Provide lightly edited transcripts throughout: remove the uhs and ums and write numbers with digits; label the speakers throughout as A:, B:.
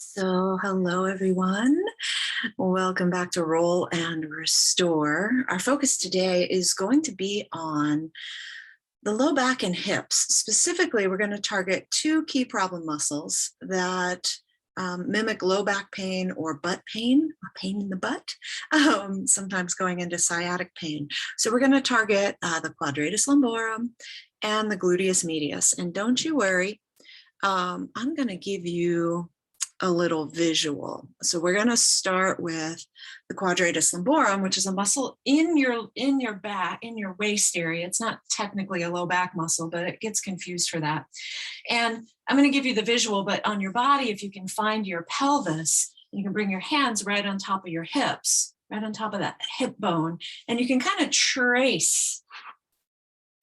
A: So hello everyone, welcome back to Roll and Restore. Our focus today is going to be on the low back and hips. Specifically, we're going to target two key problem muscles that mimic low back pain or butt pain, or pain in the butt, sometimes going into sciatic pain. So we're going to target the quadratus lumborum and the gluteus medius. And don't you worry, I'm going to give you a little visual. So we're going to start with the quadratus lumborum, which is a muscle in your back, in your waist area. It's not technically a low back muscle, but it gets confused for that. And I'm going to give you the visual, but on your body, if you can find your pelvis, you can bring your hands right on top of your hips, right on top of that hip bone, and you can kind of trace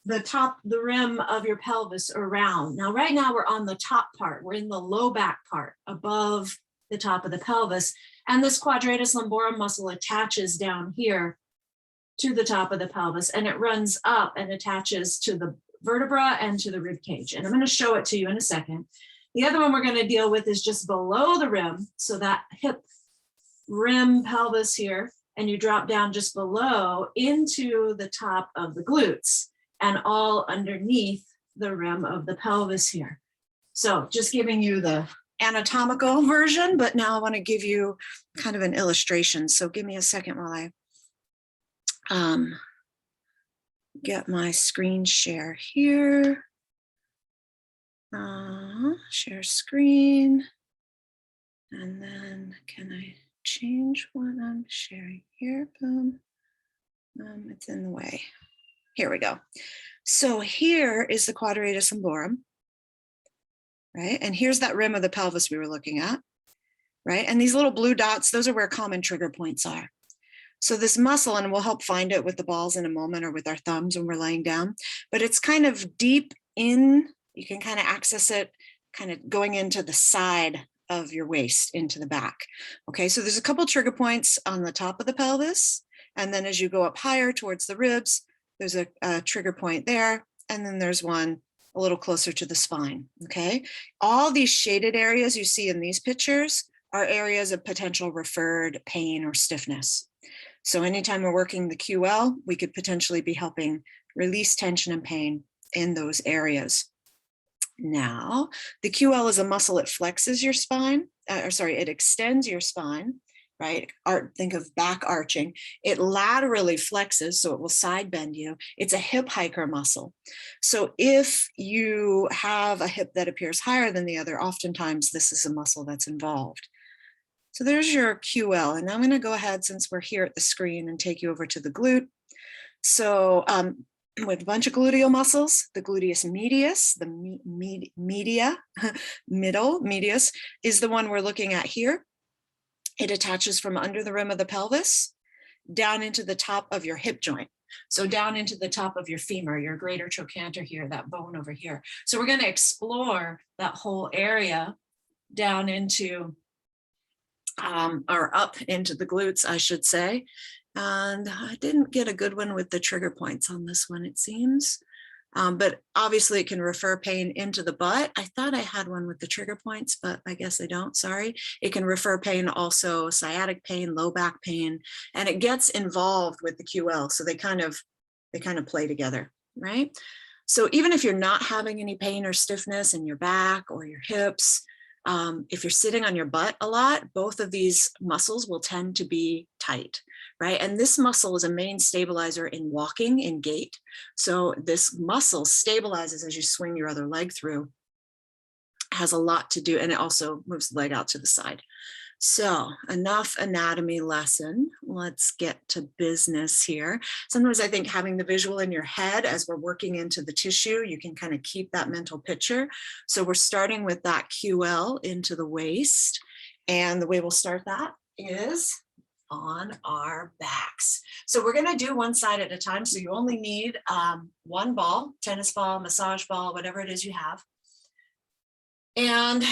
A: the rim of your pelvis around. Now, right now we're on the top part. We're in the low back part above the top of the pelvis. And this quadratus lumborum muscle attaches down here to the top of the pelvis, and it runs up and attaches to the vertebra and to the rib cage. And I'm going to show it to you in a second. The other one we're going to deal with is just below the rim. So that hip rim pelvis here, and you drop down just below into the top of the glutes, and all underneath the rim of the pelvis here. So just giving you the anatomical version, but now I want to give you kind of an illustration. So give me a second while I get my screen share here. Share screen. And then can I change what I'm sharing here? Boom. It's in the way. Here we go. So here is the quadratus lumborum, right? And here's that rim of the pelvis we were looking at, right? And these little blue dots, those are where common trigger points are. So this muscle, and we'll help find it with the balls in a moment or with our thumbs when we're laying down, but it's kind of deep in, you can kind of access it, kind of going into the side of your waist, into the back. Okay, so there's a couple trigger points on the top of the pelvis. And then as you go up higher towards the ribs, there's a trigger point there, and then there's one a little closer to the spine, okay? All these shaded areas you see in these pictures are areas of potential referred pain or stiffness. So anytime we're working the QL, we could potentially be helping release tension and pain in those areas. Now, the QL is a muscle that flexes your spine, it extends your spine, right? Think of back arching. It laterally flexes, so it will side bend you. It's a hip hiker muscle. So if you have a hip that appears higher than the other, oftentimes this is a muscle that's involved. So there's your QL. And I'm going to go ahead, since we're here at the screen, and take you over to the glute. So with a bunch of gluteal muscles, the gluteus medius, the medius, is the one we're looking at here. It attaches from under the rim of the pelvis down into the top of your hip joint. So down into the top of your femur, your greater trochanter here, that bone over here. So we're going to explore that whole area down into, or up into the glutes, I should say. And I didn't get a good one with the trigger points on this one, it seems. But obviously it can refer pain into the butt. I thought I had one with the trigger points, but I guess I don't, sorry. It can refer pain also, sciatic pain, low back pain, and it gets involved with the QL. So they kind of play together, right? So even if you're not having any pain or stiffness in your back or your hips, if you're sitting on your butt a lot, both of these muscles will tend to be tight, right? And this muscle is a main stabilizer in walking, in gait. So this muscle stabilizes as you swing your other leg through, has a lot to do, and it also moves the leg out to the side. So enough anatomy lesson. Let's get to business here. Sometimes I think having the visual in your head as we're working into the tissue, you can kind of keep that mental picture. So we're starting with that QL into the waist. And the way we'll start that is on our backs. So we're going to do one side at a time. So you only need one ball, tennis ball, massage ball, whatever it is you have. And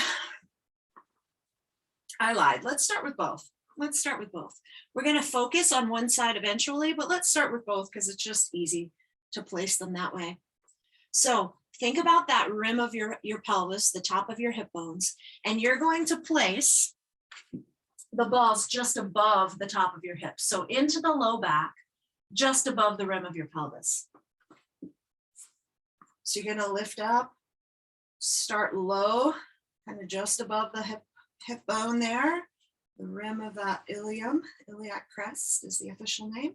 A: I lied. Let's start with both. Let's start with both. We're going to focus on one side eventually, but let's start with both because it's just easy to place them that way. So think about that rim of your pelvis, the top of your hip bones, and you're going to place the balls just above the top of your hips. So into the low back, just above the rim of your pelvis. So you're gonna lift up, start low, kind of just above the hip bone there, the rim of that iliac crest is the official name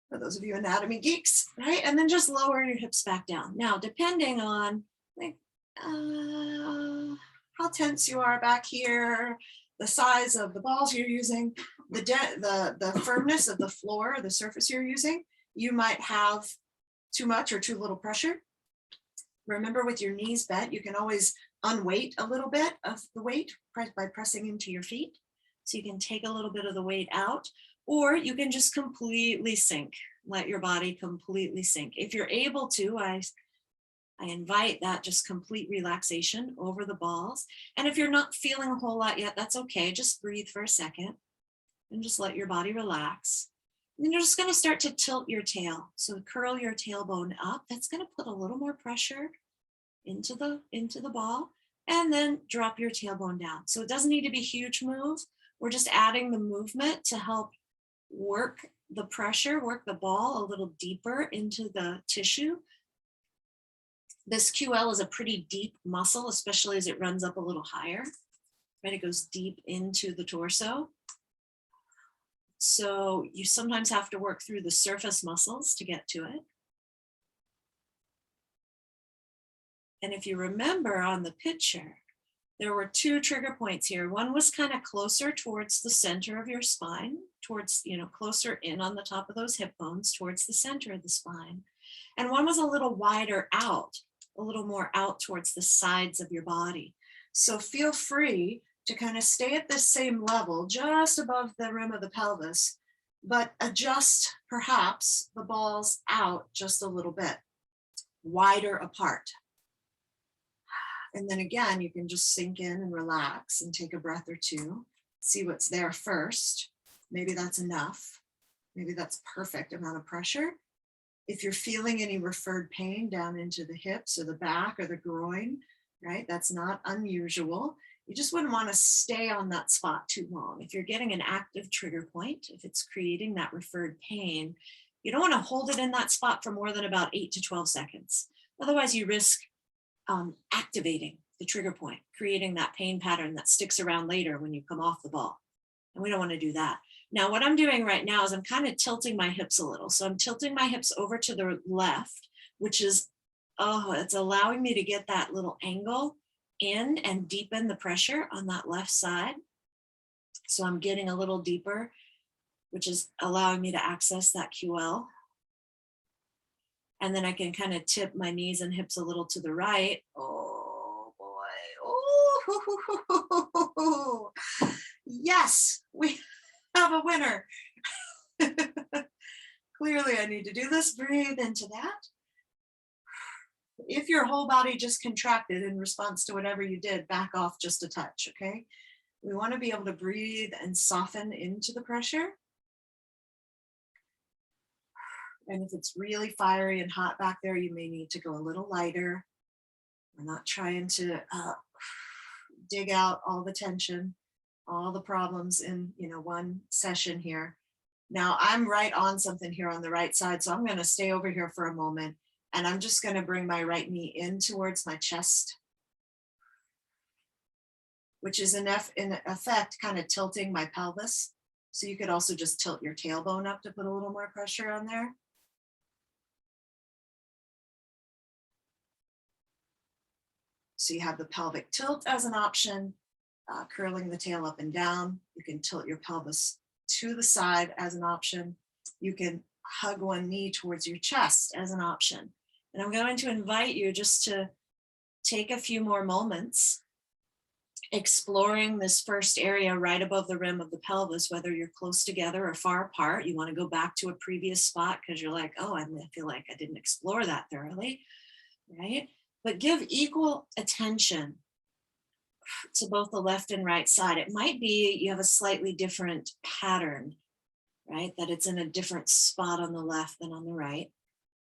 A: for those of you anatomy geeks, right? And then just lower your hips back down. Now, depending on like how tense you are back here, the size of the balls you're using, the firmness of the floor, the surface you're using, you might have too much or too little pressure. Remember, with your knees bent, you can always unweight a little bit of the weight by pressing into your feet. So you can take a little bit of the weight out, or you can just completely sink, let your body completely sink. If you're able to, I invite that just complete relaxation over the balls. And if you're not feeling a whole lot yet, that's okay. Just breathe for a second and just let your body relax. And then you're just gonna start to tilt your tail. So curl your tailbone up. That's gonna put a little more pressure into the ball, and then drop your tailbone down. So it doesn't need to be a huge move. We're just adding the movement to help work the pressure, work the ball a little deeper into the tissue. This QL is a pretty deep muscle, especially as it runs up a little higher, right? It goes deep into the torso. So you sometimes have to work through the surface muscles to get to it. And if you remember on the picture, there were two trigger points here. One was kind of closer towards the center of your spine, towards, closer in on the top of those hip bones, towards the center of the spine. And one was a little wider out, a little more out towards the sides of your body. So feel free to kind of stay at this same level, just above the rim of the pelvis, but adjust perhaps the balls out just a little bit, wider apart. And then again, you can just sink in and relax and take a breath or two, see what's there first. Maybe that's enough. Maybe that's perfect amount of pressure. If you're feeling any referred pain down into the hips or the back or the groin, right, that's not unusual. You just wouldn't want to stay on that spot too long. If you're getting an active trigger point, if it's creating that referred pain, you don't want to hold it in that spot for more than about 8 to 12 seconds. Otherwise, you risk activating the trigger point, creating that pain pattern that sticks around later when you come off the ball. And we don't want to do that. Now, what I'm doing right now is I'm kind of tilting my hips a little. So I'm tilting my hips over to the left, which is, it's allowing me to get that little angle in and deepen the pressure on that left side. So I'm getting a little deeper, which is allowing me to access that QL. And then I can kind of tip my knees and hips a little to the right. Oh boy. Oh, yes, we have a winner. Clearly I need to do this. Breathe into that. If your whole body just contracted in response to whatever you did, back off just a touch, okay? We want to be able to breathe and soften into the pressure. And if it's really fiery and hot back there, you may need to go a little lighter. We're not trying to dig out all the tension, all the problems in one session here. Now I'm right on something here on the right side, so I'm going to stay over here for a moment, and I'm just going to bring my right knee in towards my chest, which is in effect kind of tilting my pelvis. So you could also just tilt your tailbone up to put a little more pressure on there. So you have the pelvic tilt as an option, curling the tail up and down. You can tilt your pelvis to the side as an option. You can hug one knee towards your chest as an option. And I'm going to invite you just to take a few more moments exploring this first area right above the rim of the pelvis, whether you're close together or far apart. You want to go back to a previous spot because you're like, I feel like I didn't explore that thoroughly, right? But give equal attention to both the left and right side. It might be you have a slightly different pattern, right? That it's in a different spot on the left than on the right,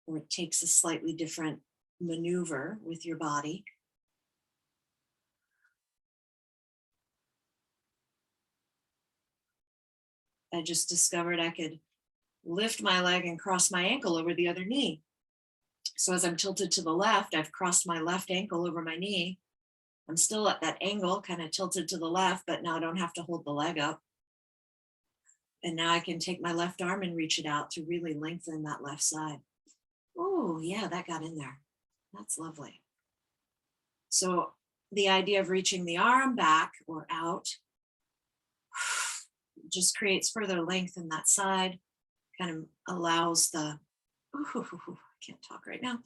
A: or it takes a slightly different maneuver with your body. I just discovered I could lift my leg and cross my ankle over the other knee. So as I'm tilted to the left, I've crossed my left ankle over my knee. I'm still at that angle, kind of tilted to the left, but now I don't have to hold the leg up. And now I can take my left arm and reach it out to really lengthen that left side. Oh, yeah, that got in there. That's lovely. So the idea of reaching the arm back or out just creates further length in that side, kind of allows the, I can't talk right now,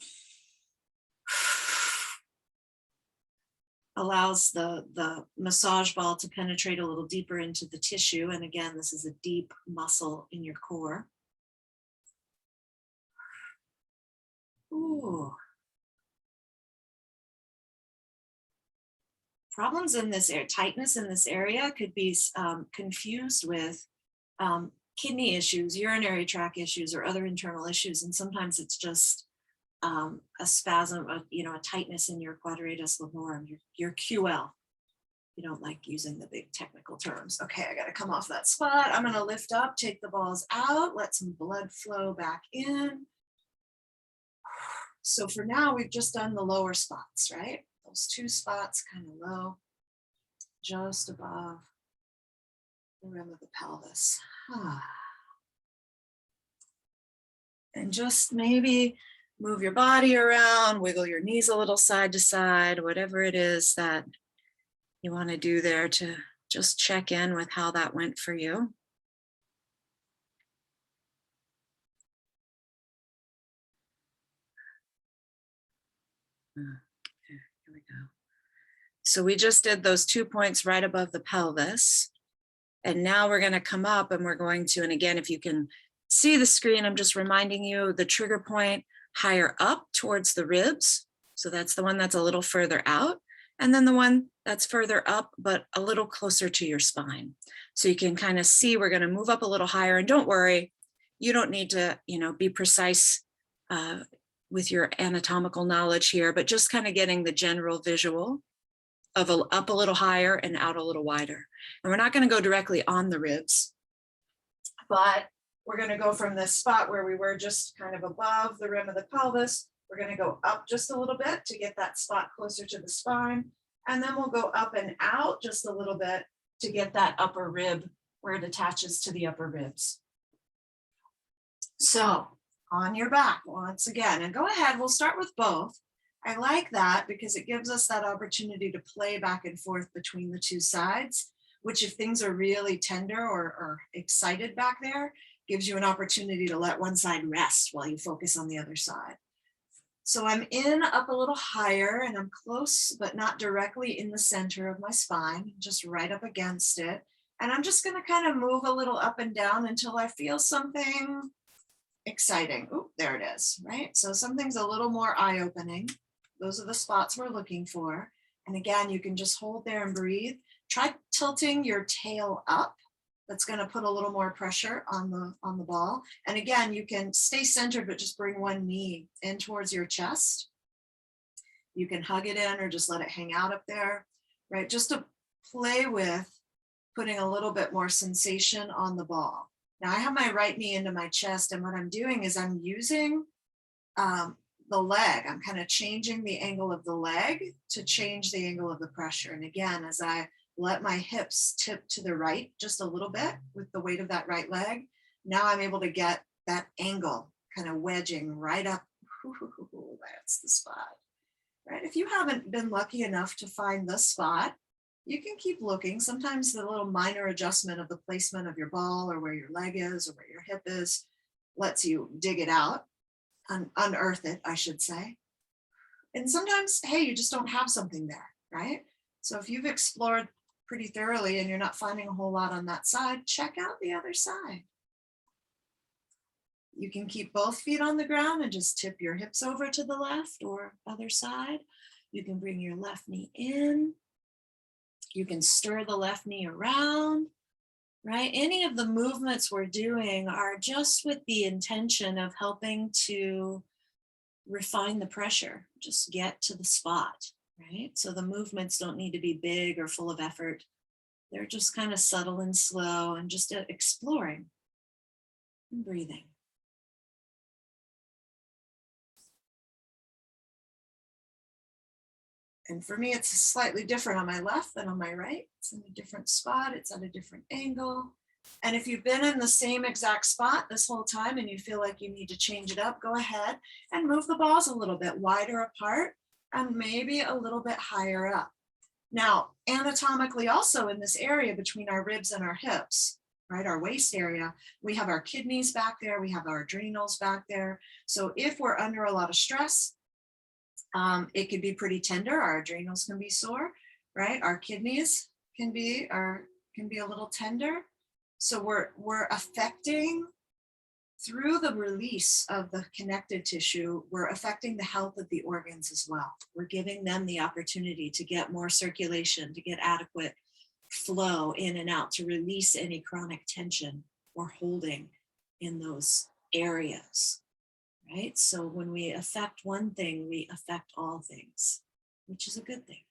A: allows the massage ball to penetrate a little deeper into the tissue. And again, this is a deep muscle in your core. Ooh. Problems in this area, tightness in this area could be confused with kidney issues, urinary tract issues, or other internal issues. And sometimes it's just a spasm of, a tightness in your quadratus lumborum, your QL. You don't like using the big technical terms. Okay, I got to come off that spot. I'm going to lift up, take the balls out, let some blood flow back in. So for now, we've just done the lower spots, right? Those two spots kind of low, just above the rim of the pelvis. And just maybe move your body around, wiggle your knees a little side to side, whatever it is that you want to do there to just check in with how that went for you. Okay, here we go. So we just did those 2 points right above the pelvis. And now we're going to come up and we're going to, and again, if you can see the screen, I'm just reminding you the trigger point higher up towards the ribs. So that's the one that's a little further out. And then the one that's further up, but a little closer to your spine. So you can kind of see we're going to move up a little higher. And don't worry, you don't need to, be precise with your anatomical knowledge here, but just kind of getting the general visual of up a little higher and out a little wider. And we're not going to go directly on the ribs, but we're going to go from this spot where we were just kind of above the rim of the pelvis. We're going to go up just a little bit to get that spot closer to the spine. And then we'll go up and out just a little bit to get that upper rib where it attaches to the upper ribs. So on your back once again, and go ahead, we'll start with both. I like that because it gives us that opportunity to play back and forth between the two sides, which if things are really tender or excited back there, gives you an opportunity to let one side rest while you focus on the other side. So I'm up a little higher and I'm close, but not directly in the center of my spine, just right up against it. And I'm just going to kind of move a little up and down until I feel something exciting. Oh, there it is, right? So something's a little more eye-opening. Those are the spots we're looking for. And again, you can just hold there and breathe. Try tilting your tail up. That's going to put a little more pressure on the ball. And again, you can stay centered, but just bring one knee in towards your chest. You can hug it in or just let it hang out up there, right? Just to play with putting a little bit more sensation on the ball. Now I have my right knee into my chest, and what I'm doing is I'm using the leg. I'm kind of changing the angle of the leg to change the angle of the pressure. And again, as I let my hips tip to the right just a little bit with the weight of that right leg, now I'm able to get that angle kind of wedging right up. That's the spot, right? If you haven't been lucky enough to find this spot, you can keep looking. Sometimes the little minor adjustment of the placement of your ball or where your leg is or where your hip is lets you dig it out, unearth it, I should say. And sometimes, hey, you just don't have something there, right? So if you've explored pretty thoroughly and you're not finding a whole lot on that side, check out the other side. You can keep both feet on the ground and just tip your hips over to the left or other side. You can bring your left knee in. You can stir the left knee around, right? Any of the movements we're doing are just with the intention of helping to refine the pressure, just get to the spot, right? So the movements don't need to be big or full of effort. They're just kind of subtle and slow and just exploring and breathing. And for me, it's slightly different on my left than on my right. It's in a different spot. It's at a different angle. And if you've been in the same exact spot this whole time and you feel like you need to change it up, go ahead and move the balls a little bit wider apart and maybe a little bit higher up. Now, anatomically also in this area between our ribs and our hips, right, our waist area, we have our kidneys back there, we have our adrenals back there. So if we're under a lot of stress, it can be pretty tender. Our adrenals can be sore, right? Our kidneys can be a little tender. So we're affecting, through the release of the connective tissue, we're affecting the health of the organs as well. We're giving them the opportunity to get more circulation, to get adequate flow in and out, to release any chronic tension or holding in those areas, right? So when we affect one thing, we affect all things, which is a good thing.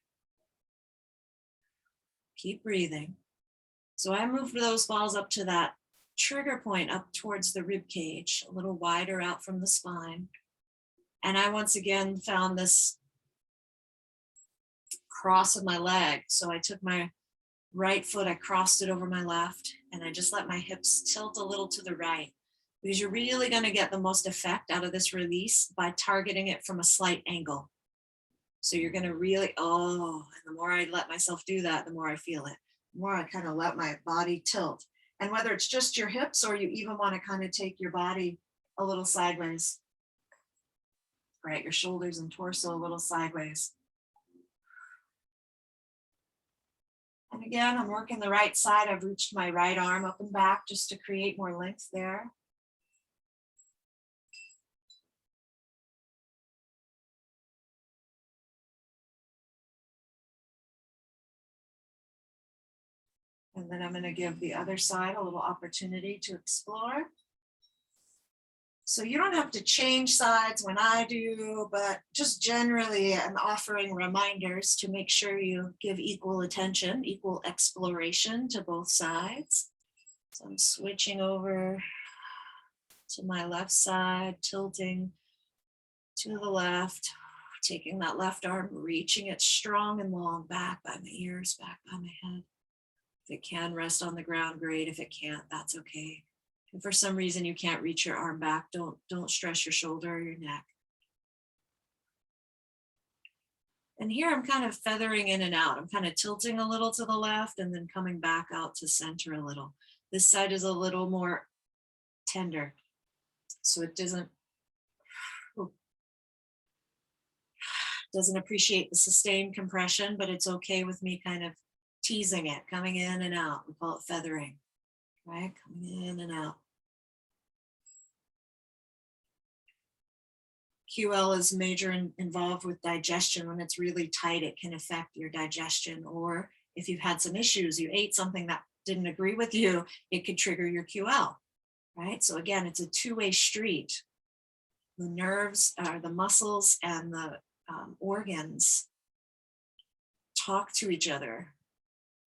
A: Keep breathing. So I moved those balls up to that trigger point up towards the rib cage, a little wider out from the spine. And I once again found this cross of my leg. So I took my right foot, I crossed it over my left, and I just let my hips tilt a little to the right, because you're really going to get the most effect out of this release by targeting it from a slight angle. So you're going to really, and the more I let myself do that, the more I feel it. The more I kind of let my body tilt. And whether it's just your hips or you even want to kind of take your body a little sideways, right? Your shoulders and torso a little sideways. And again, I'm working the right side. I've reached my right arm up and back just to create more length there. And then I'm going to give the other side a little opportunity to explore. So you don't have to change sides when I do, but just generally I'm offering reminders to make sure you give equal attention, equal exploration to both sides. So I'm switching over to my left side, tilting to the left, taking that left arm, reaching it strong and long back by my ears, back by my head. If it can rest on the ground, great. If it can't, that's okay. If for some reason you can't reach your arm back, don't stress your shoulder or your neck. And here I'm kind of feathering in and out. I'm kind of tilting a little to the left and then coming back out to center a little. This side is a little more tender, so it doesn't appreciate the sustained compression, but it's okay with me kind of teasing it, coming in and out. We call it feathering, right? Coming in and out. QL is involved with digestion. When it's really tight, it can affect your digestion. Or if you've had some issues, you ate something that didn't agree with you, it could trigger your QL, right? So again, it's a two-way street. The nerves, the muscles, and the organs talk to each other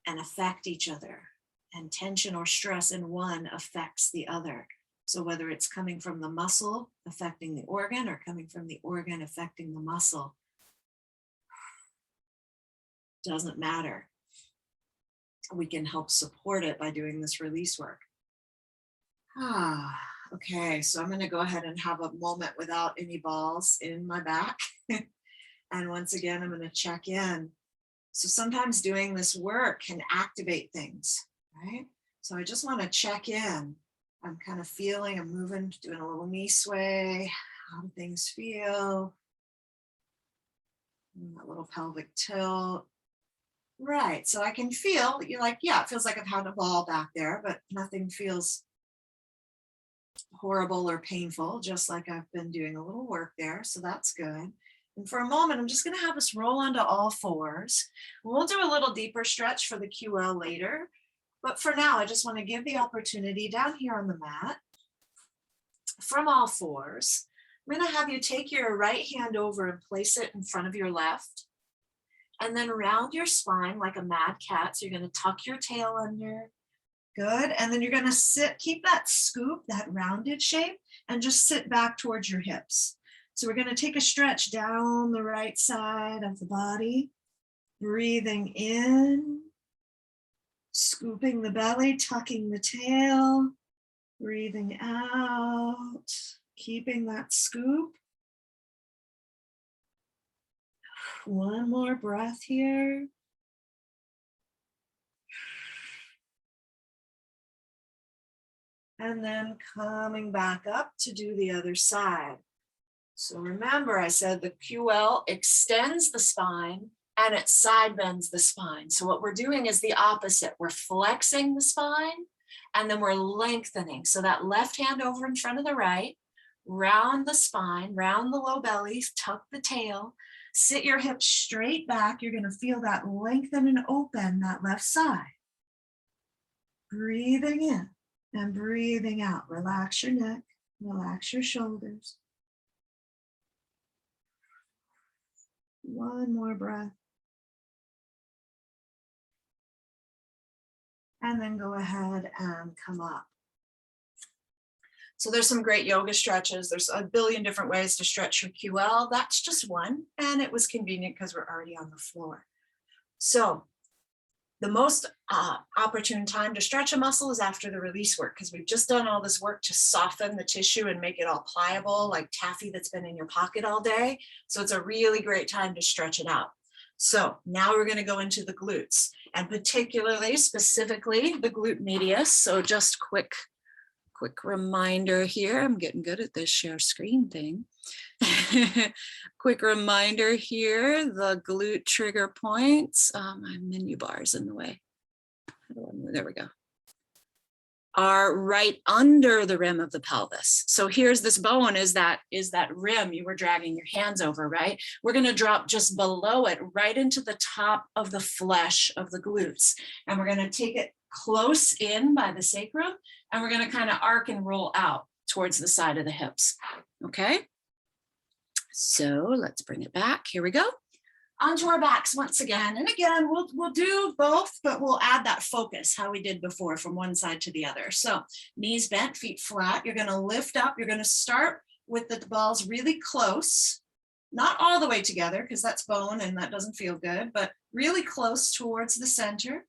A: and affect each other, and tension or stress in one affects the other. So whether it's coming from the muscle affecting the organ or coming from the organ affecting the muscle, doesn't matter. We can help support it by doing this release work. Okay, so I'm going to go ahead and have a moment without any balls in my back. And once again, I'm going to check in. So sometimes doing this work can activate things, right? So I just want to check in. I'm kind of feeling, I'm moving, doing a little knee sway. How do things feel? A little pelvic tilt. Right, so I can feel, you're like, yeah, it feels like I've had a ball back there, but nothing feels horrible or painful, just like I've been doing a little work there. So that's good. And for a moment, I'm just going to have us roll onto all fours. We'll do a little deeper stretch for the QL later. But for now, I just want to give the opportunity down here on the mat from all fours. I'm going to have you take your right hand over and place it in front of your left. and then round your spine like a mad cat. So you're going to tuck your tail under. Good. And then you're going to sit, keep that scoop, that rounded shape, and just sit back towards your hips. So we're going to take a stretch down the right side of the body, breathing in, scooping the belly, tucking the tail, breathing out, keeping that scoop. One more breath here. And then coming back up to do the other side. So remember, I said the QL extends the spine and it side bends the spine. So what we're doing is the opposite. We're flexing the spine and then we're lengthening. So that left hand over in front of the right, round the spine, round the low belly, tuck the tail, sit your hips straight back. You're going to feel that lengthen and open that left side. Breathing in. And breathing out, relax your neck, relax your shoulders. One more breath. And then go ahead and come up. So there's some great yoga stretches. There's a billion different ways to stretch your QL. That's just one, and it was convenient because we're already on the floor. So the most opportune time to stretch a muscle is after the release work, because we've just done all this work to soften the tissue and make it all pliable, like taffy that's been in your pocket all day. So it's a really great time to stretch it out. So now we're going to go into the glutes, and particularly, specifically, the glute medius. So just quick reminder here. I'm getting good at this share screen thing. Quick reminder here, the glute trigger points, my menu bar is in the way. There we go. Are right under the rim of the pelvis. So here's this bone is that rim you were dragging your hands over, right? We're going to drop just below it, right into the top of the flesh of the glutes. And we're going to take it close in by the sacrum, and we're going to kind of arc and roll out towards the side of the hips. Okay. So let's bring it back. Here we go. Onto our backs once again. And again, we'll do both, but we'll add that focus, how we did before, from one side to the other. So knees bent, feet flat. You're going to lift up. You're going to start with the balls really close, not all the way together because that's bone and that doesn't feel good, but really close towards the center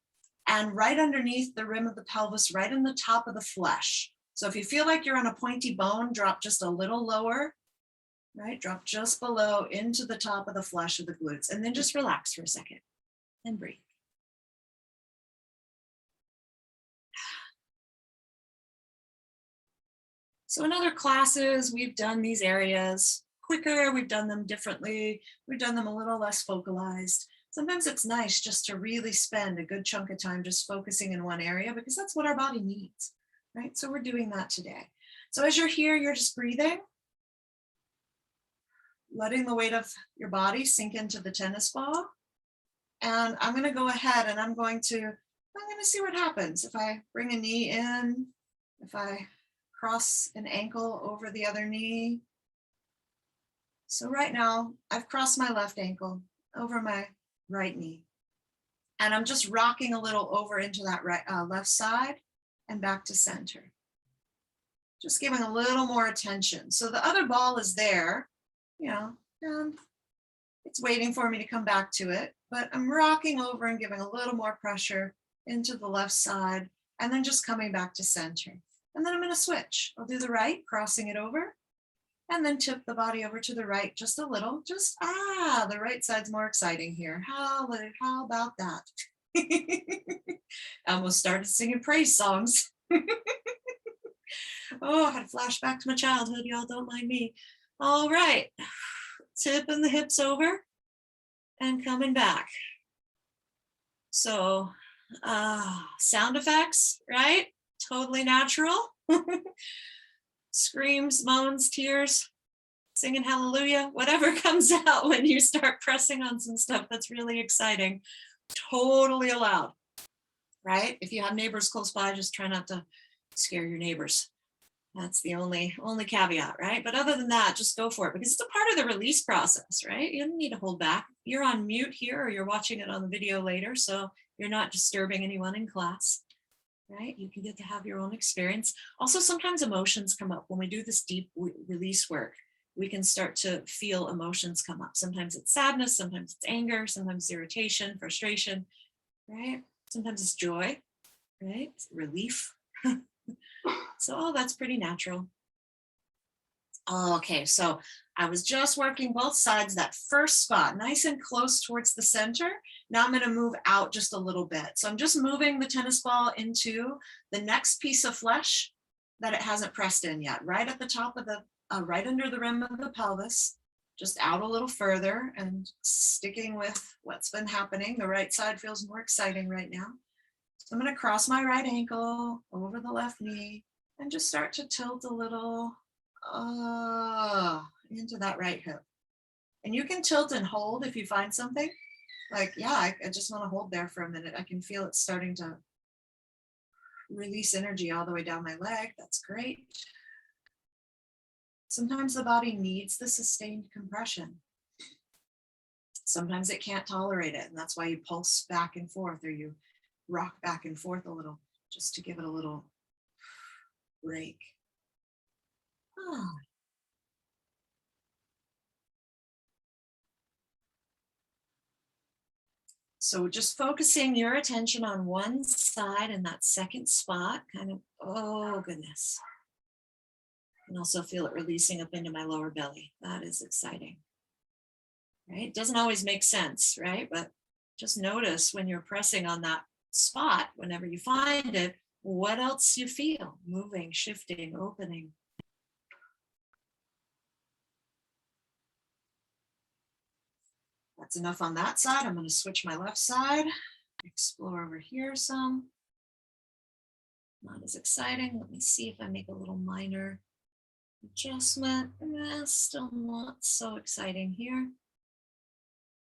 A: and right underneath the rim of the pelvis, right in the top of the flesh. So if you feel like you're on a pointy bone, drop just a little lower. Right, drop just below into the top of the flesh of the glutes, and then just relax for a second and breathe. So in other classes, we've done these areas quicker, we've done them differently, we've done them a little less focalized. Sometimes it's nice just to really spend a good chunk of time just focusing in one area because that's what our body needs, right? So we're doing that today. So as you're here, you're just breathing. Letting the weight of your body sink into the tennis ball. And I'm going to go ahead and I'm going to see what happens. If I bring a knee in, if I cross an ankle over the other knee. So right now I've crossed my left ankle over my right knee. And I'm just rocking a little over into that left side and back to center. Just giving a little more attention. So the other ball is there. You know, and it's waiting for me to come back to it, but I'm rocking over and giving a little more pressure into the left side and then just coming back to center. And then I'm going to switch. I'll do the right, crossing it over, and then tip the body over to the right just a little. Just, the right side's more exciting here. How about that? I almost started singing praise songs. Oh, I had a flashback to my childhood. Y'all don't mind me. All right, tipping the hips over and coming back. So sound effects, right? Totally natural. Screams, moans, tears, singing hallelujah, whatever comes out when you start pressing on some stuff that's really exciting. Totally allowed, right? If you have neighbors close by, just try not to scare your neighbors. That's the only caveat, right? But other than that, just go for it because it's a part of the release process, right? You don't need to hold back. You're on mute here or you're watching it on the video later, so you're not disturbing anyone in class, right? You can get to have your own experience. Also, sometimes emotions come up when we do this deep release work. We can start to feel emotions come up. Sometimes it's sadness, sometimes it's anger, sometimes it's irritation, frustration, right? Sometimes it's joy, right? It's relief. So, oh, that's pretty natural. Okay, so I was just working both sides, that first spot, nice and close towards the center. Now I'm going to move out just a little bit. So I'm just moving the tennis ball into the next piece of flesh that it hasn't pressed in yet, right at the top of the, right under the rim of the pelvis, just out a little further and sticking with what's been happening. The right side feels more exciting right now. So I'm going to cross my right ankle over the left knee and just start to tilt a little into that right hip. And you can tilt and hold if you find something. Like, yeah, I just want to hold there for a minute. I can feel it starting to release energy all the way down my leg. That's great. Sometimes the body needs the sustained compression. Sometimes it can't tolerate it, and that's why you pulse back and forth or you rock back and forth a little just to give it a little break. So just focusing your attention on one side in that second spot, kind of, oh goodness. And also feel it releasing up into my lower belly. That is exciting. Right? It doesn't always make sense, right? But just notice when you're pressing on that spot, whenever you find it, what else you feel, moving, shifting, opening. That's enough on that side. I'm going to switch my left side, explore over here some. Not as exciting. Let me see if I make a little minor adjustment. Still not so exciting here.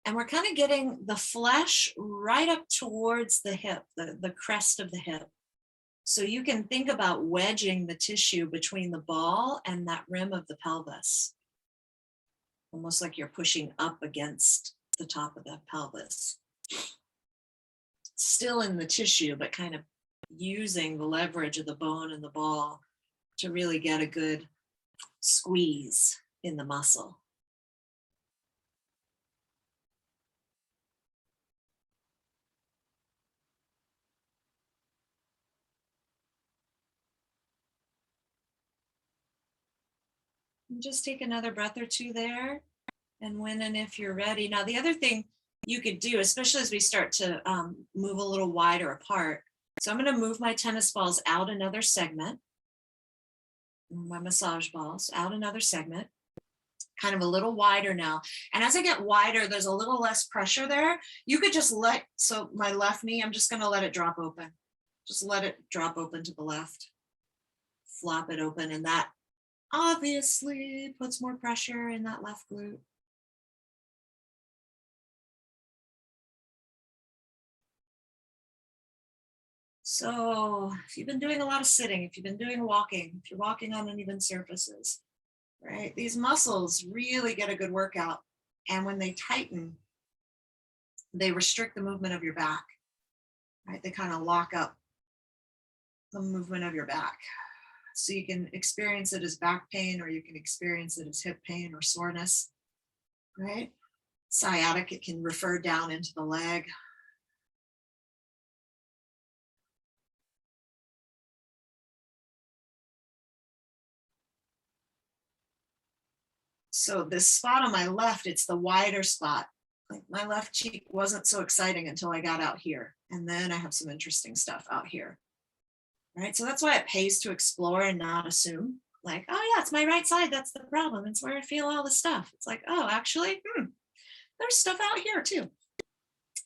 A: And we're kind of getting the flesh right up towards the hip, the crest of the hip. So you can think about wedging the tissue between the ball and that rim of the pelvis. Almost like you're pushing up against the top of the pelvis. Still in the tissue, but kind of using the leverage of the bone and the ball to really get a good squeeze in the muscle. And just take another breath or two there. And when and if you're ready. Now, the other thing you could do, especially as we start to move a little wider apart. So I'm going to move my tennis balls out another segment. My massage balls out another segment. Kind of a little wider now. And as I get wider, there's a little less pressure there. You could just so my left knee, I'm just going to let it drop open. Just let it drop open to the left. Flop it open. And that obviously puts more pressure in that left glute. So if you've been doing a lot of sitting, if you've been doing walking, if you're walking on uneven surfaces, right? These muscles really get a good workout. And when they tighten, they restrict the movement of your back, right? They kind of lock up the movement of your back. So you can experience it as back pain, or you can experience it as hip pain or soreness, right? Sciatica, it can refer down into the leg. So this spot on my left, it's the wider spot. Like my left cheek wasn't so exciting until I got out here. And then I have some interesting stuff out here. Right? So that's why it pays to explore and not assume. Like, oh yeah, it's my right side. That's the problem. It's where I feel all the stuff. It's like, oh, actually, there's stuff out here too.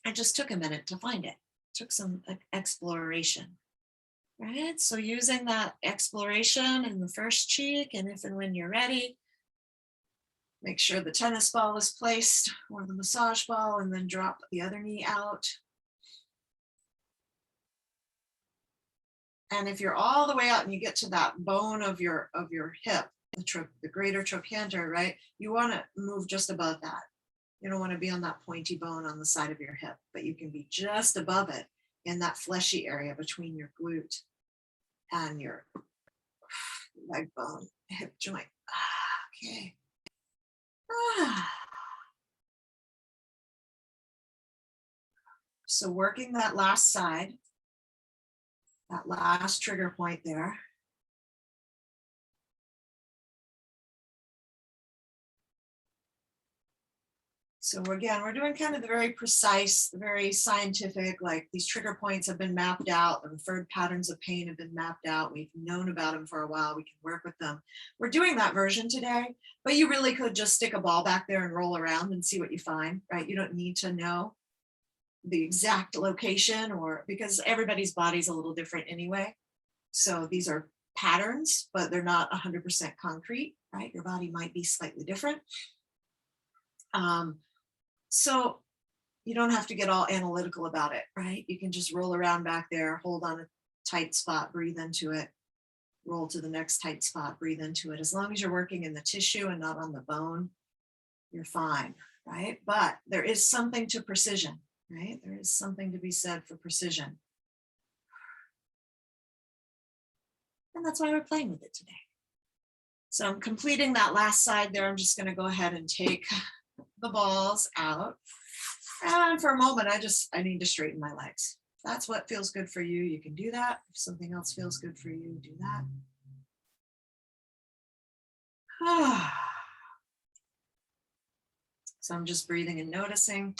A: I just took a minute to find it. Took some exploration. Right? So using that exploration in the first cheek, and if and when you're ready, make sure the tennis ball is placed or the massage ball, and then drop the other knee out. And if you're all the way out and you get to that bone of your hip, the greater trochanter, right? You want to move just above that. You don't want to be on that pointy bone on the side of your hip, but you can be just above it in that fleshy area between your glute and your leg bone, hip joint. Okay. So working that last side, that last trigger point there. So again, we're doing kind of the very precise, very scientific, like these trigger points have been mapped out, the referred patterns of pain have been mapped out. We've known about them for a while, we can work with them. We're doing that version today, but you really could just stick a ball back there and roll around and see what you find, right? You don't need to know the exact location, or because everybody's body's a little different anyway. So these are patterns, but they're not 100% concrete, right? Your body might be slightly different. So you don't have to get all analytical about it, right? You can just roll around back there, hold on a tight spot, breathe into it, roll to the next tight spot, breathe into it. As long as you're working in the tissue and not on the bone, you're fine, right? But there is something to precision, right? There is something to be said for precision. And that's why we're playing with it today. So I'm completing that last side there. I'm just going to go ahead and take the balls out. And for a moment, I need to straighten my legs. If that's what feels good for you, you can do that. If something else feels good for you, do that. So I'm just breathing and noticing.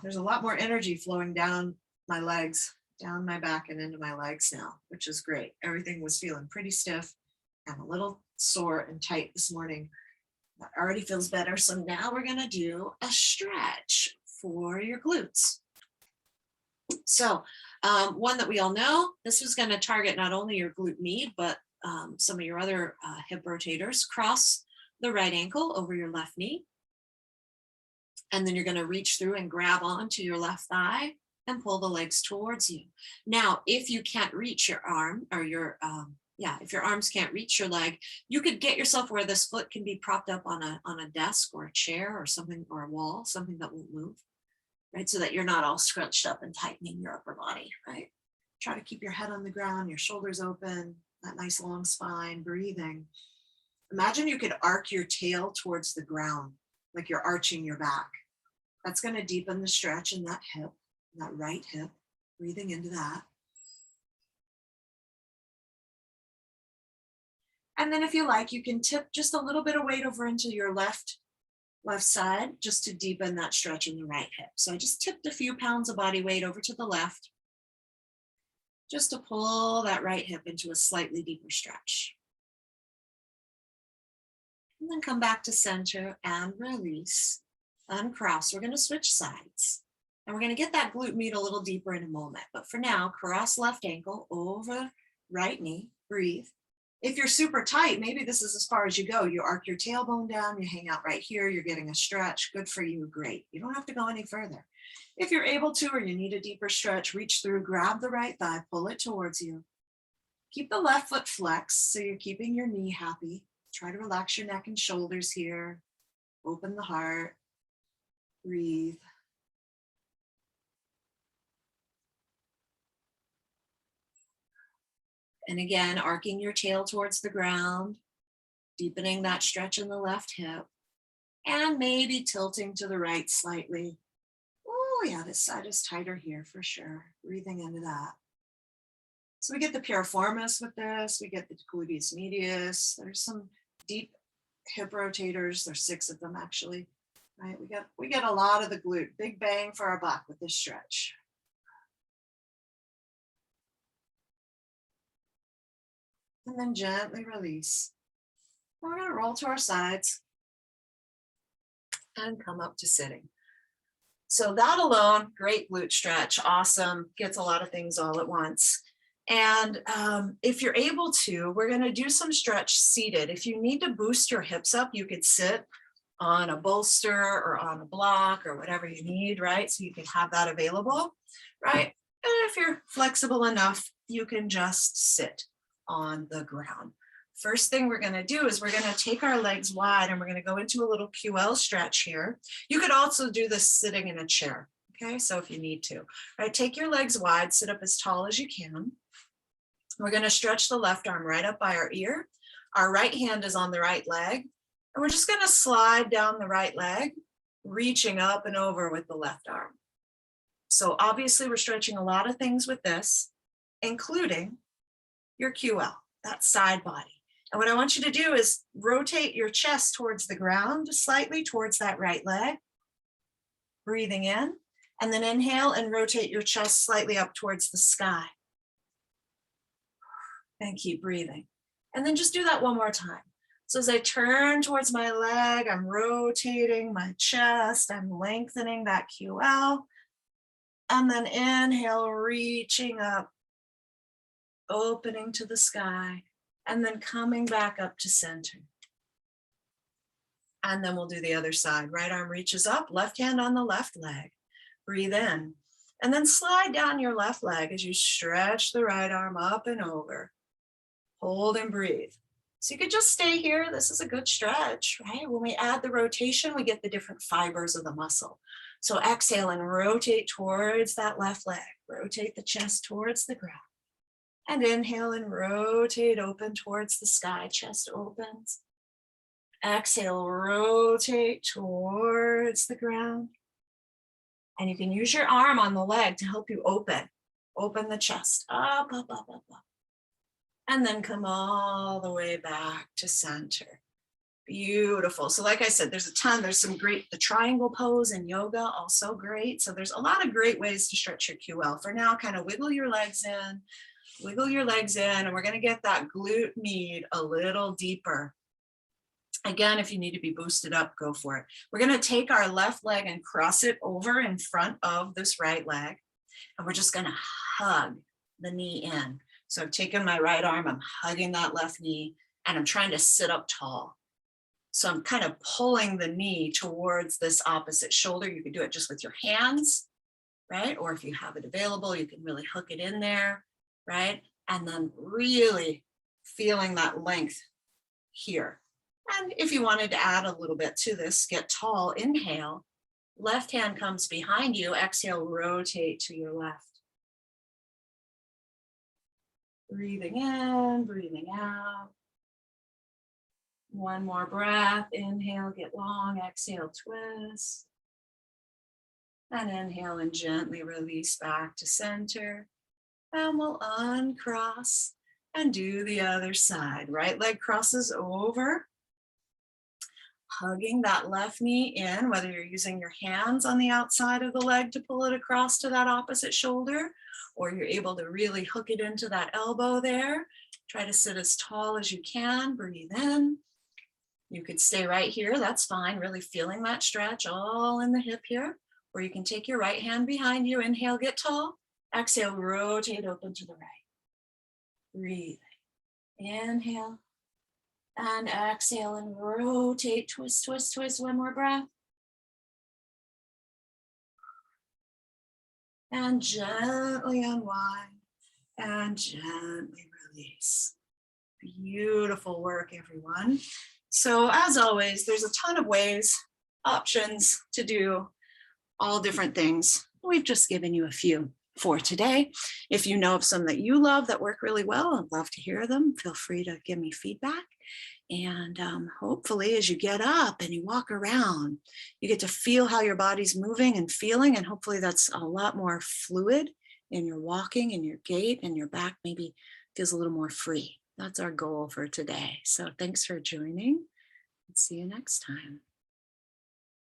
A: There's a lot more energy flowing down my legs, down my back and into my legs now, which is great. Everything was feeling pretty stiff and a little sore and tight this morning. That already feels better. So now we're going to do a stretch for your glutes. So one that we all know, this is going to target not only your glute med, but some of your other hip rotators. Cross the right ankle over your left knee. And then you're going to reach through and grab onto your left thigh and pull the legs towards you. Now, if you can't reach your arm or your if your arms can't reach your leg, you could get yourself where this foot can be propped up on a desk or a chair or something, or a wall, something that won't move, right? So that you're not all scrunched up and tightening your upper body, right? Try to keep your head on the ground, your shoulders open, that nice long spine, breathing. Imagine you could arc your tail towards the ground, like you're arching your back. That's going to deepen the stretch in that hip, that right hip, breathing into that. And then if you like, you can tip just a little bit of weight over into your left side just to deepen that stretch in the right hip. So I just tipped a few pounds of body weight over to the left just to pull that right hip into a slightly deeper stretch. And then come back to center and release, uncross. We're going to switch sides. And we're going to get that glute med a little deeper in a moment. But for now, cross left ankle over right knee, breathe. If you're super tight, maybe this is as far as you go. You arc your tailbone down, you hang out right here, you're getting a stretch. Good for you, great. You don't have to go any further. If you're able to, or you need a deeper stretch, reach through, grab the right thigh, pull it towards you. Keep the left foot flexed so you're keeping your knee happy. Try to relax your neck and shoulders here. Open the heart, breathe. And again, arcing your tail towards the ground, deepening that stretch in the left hip, and maybe tilting to the right slightly. Oh yeah, this side is tighter here for sure. Breathing into that. So we get the piriformis with this, we get the gluteus medius. There's some deep hip rotators. There's 6 of them actually, right? We get a lot of the glute, big bang for our buck with this stretch. And then gently release. And we're going to roll to our sides and come up to sitting. So that alone, great glute stretch, awesome, gets a lot of things all at once. And if you're able to, we're going to do some stretch seated. If you need to boost your hips up, you could sit on a bolster or on a block or whatever you need, right? So you can have that available, right? And if you're flexible enough, you can just sit on the ground. First thing we're going to do is we're going to take our legs wide and we're going to go into a little QL stretch here. You could also do this sitting in a chair. Okay, so if you need to, all right, take your legs wide, sit up as tall as you can. We're going to stretch the left arm right up by our ear. Our right hand is on the right leg. And we're just going to slide down the right leg, reaching up and over with the left arm. So obviously we're stretching a lot of things with this, including your QL, that side body. And what I want you to do is rotate your chest towards the ground, slightly towards that right leg, breathing in, and then inhale and rotate your chest slightly up towards the sky. And keep breathing. And then just do that one more time. So as I turn towards my leg, I'm rotating my chest, I'm lengthening that QL, and then inhale, reaching up, opening to the sky, and then coming back up to center. And then we'll do the other side. Right arm reaches up, left hand on the left leg. Breathe in, and then slide down your left leg as you stretch the right arm up and over. Hold and breathe. So you could just stay here. This is a good stretch, right? When we add the rotation, we get the different fibers of the muscle. So exhale and rotate towards that left leg. Rotate the chest towards the ground. And inhale and rotate open towards the sky. Chest opens. Exhale, rotate towards the ground. And you can use your arm on the leg to help you open. Open the chest. Up, up, up, up, up. And then come all the way back to center. Beautiful. So like I said, there's some great, the triangle pose in yoga, also great. So there's a lot of great ways to stretch your QL. For now, kind of wiggle your legs in, and we're going to get that glute med a little deeper. Again, if you need to be boosted up, go for it. We're going to take our left leg and cross it over in front of this right leg. And we're just going to hug the knee in. So I've taken my right arm, I'm hugging that left knee, and I'm trying to sit up tall. So I'm kind of pulling the knee towards this opposite shoulder. You can do it just with your hands, right? Or if you have it available, you can really hook it in there, right? And then really feeling that length here. And if you wanted to add a little bit to this, get tall, inhale, left hand comes behind you, exhale, rotate to your left. Breathing in, breathing out. One more breath, inhale, get long, exhale, twist. And inhale and gently release back to center. And we'll uncross and do the other side. Right leg crosses over. Hugging that left knee in, whether you're using your hands on the outside of the leg to pull it across to that opposite shoulder, or you're able to really hook it into that elbow there. Try to sit as tall as you can, breathe in. You could stay right here, that's fine, really feeling that stretch all in the hip here. Or you can take your right hand behind you, inhale, get tall. Exhale, rotate open to the right. Breathe. Inhale. And exhale and rotate, twist, twist, twist. One more breath. And gently unwind and gently release. Beautiful work, everyone. So as always, there's a ton of ways, options to do all different things. We've just given you a few for today. If you know of some that you love that work really well, I'd love to hear them. Feel free to give me feedback. And hopefully as you get up and you walk around, you get to feel how your body's moving and feeling, and hopefully that's a lot more fluid in your walking and your gait, and your back maybe feels a little more free. That's our goal for today. So thanks for joining, and see you next time.